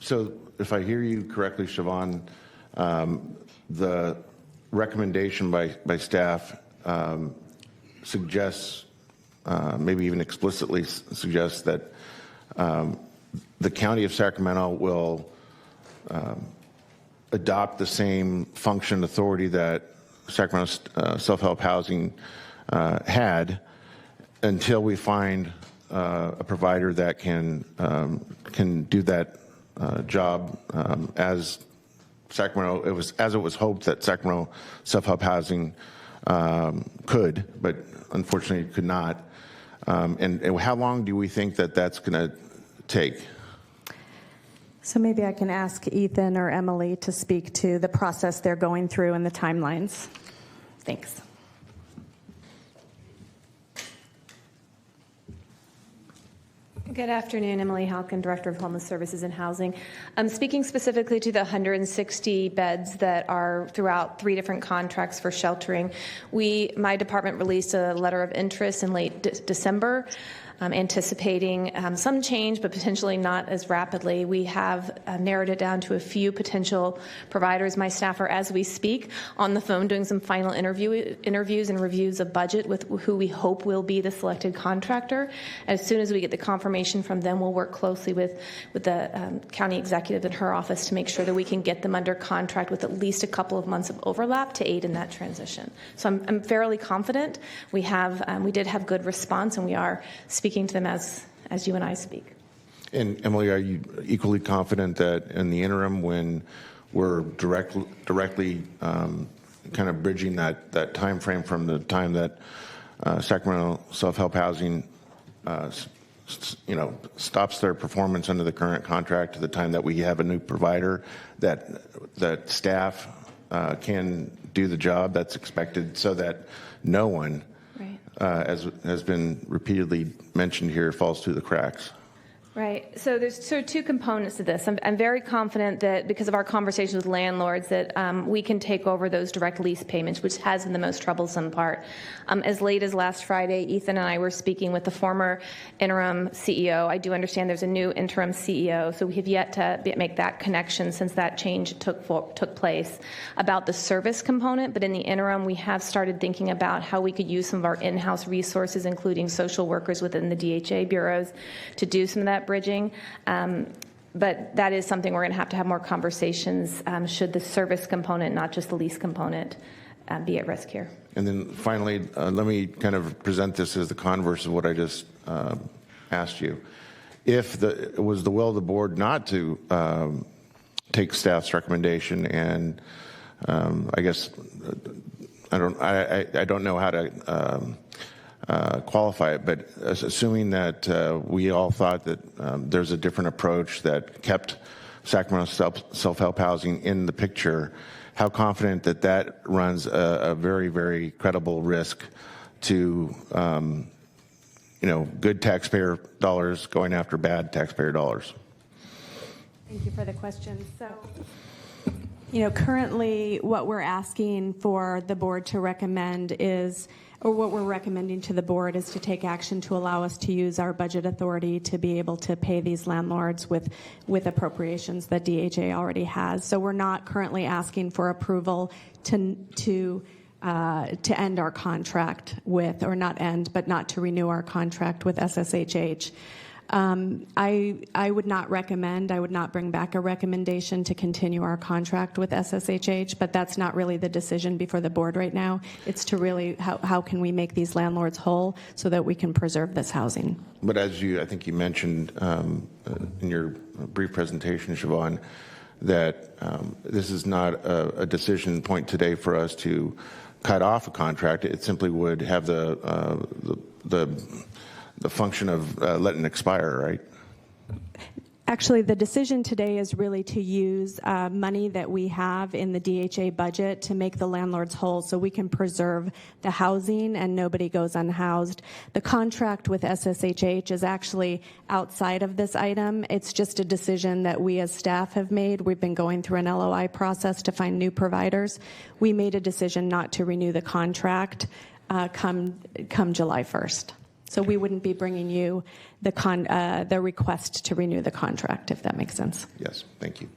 So if I hear you correctly, Siobhan, the recommendation by staff suggests, maybe even explicitly suggests that the County of Sacramento will adopt the same function authority that Sacramento Self Help Housing had until we find a provider that can do that job as Sacramento. It was hoped that Sacramento Self Help Housing could, but unfortunately could not. And how long do we think that that's going to take? So maybe I can ask Ethan or Emily to speak to the process they're going through and the timelines. Thanks. Good afternoon, Emily Halkin, Director of Homeless Services and Housing. Speaking specifically to the 160 beds that are throughout 3 different contracts for sheltering, my department released a letter of interest in late December. Anticipating some change, but potentially not as rapidly. We have narrowed it down to a few potential providers. My staff are, as we speak, on the phone doing some final interviews and reviews of budget with who we hope will be the selected contractor. As soon as we get the confirmation from them, we'll work closely with the county executive in her office to make sure that we can get them under contract with at least a couple of months of overlap to aid in that transition. So I'm fairly confident. We did have good response, and we are speaking to them as you and I speak. And Emily, are you equally confident that in the interim, when we're directly kind of bridging that time frame from the time that Sacramento Self Help Housing stops their performance under the current contract to the time that we have a new provider, that staff can do the job that's expected, so that no one, as has been repeatedly mentioned here, falls through the cracks? Right. So there's sort of 2 components to this. I'm very confident that because of our conversations with landlords that we can take over those direct lease payments, which has been the most troublesome part. As late as last Friday, Ethan and I were speaking with the former interim CEO. I do understand there's a new interim CEO, so we have yet to make that connection since that change took place about the service component. But in the interim, we have started thinking about how we could use some of our in-house resources, including social workers within the DHA bureaus, to do some of that bridging, but that is something we're going to have more conversations should the service component, not just the lease component, be at risk here. And then finally, let me kind of present this as the converse of what I just asked you. If it was the will of the board not to take staff's recommendation, and I guess I don't know how to qualify it, but assuming that we all thought that there's a different approach that kept Sacramento Self-Help Housing in the picture, how confident that runs a very, very credible risk to good taxpayer dollars going after bad taxpayer dollars? Thank you for the question. So, currently what we're asking for the board to recommend is, or what we're recommending to the board is to take action to allow us to use our budget authority to be able to pay these landlords with appropriations that DHA already has. So we're not currently asking for approval to end our contract with, or not end, but not to renew our contract with SSHH. I would not bring back a recommendation to continue our contract with SSHH, but that's not really the decision before the board right now. It's to really, how can we make these landlords whole so that we can preserve this housing? But as I think you mentioned in your brief presentation, Siobhan, that this is not a decision point today for us to cut off a contract. It simply would have the function of letting it expire, right? Actually, the decision today is really to use money that we have in the DHA budget to make the landlords whole so we can preserve the housing and nobody goes unhoused. The contract with SSHH is actually outside of this item. It's just a decision that we as staff have made. We've been going through an LOI process to find new providers. We made a decision not to renew the contract come July 1st. So we wouldn't be bringing you the request to renew the contract, if that makes sense. Yes, thank you.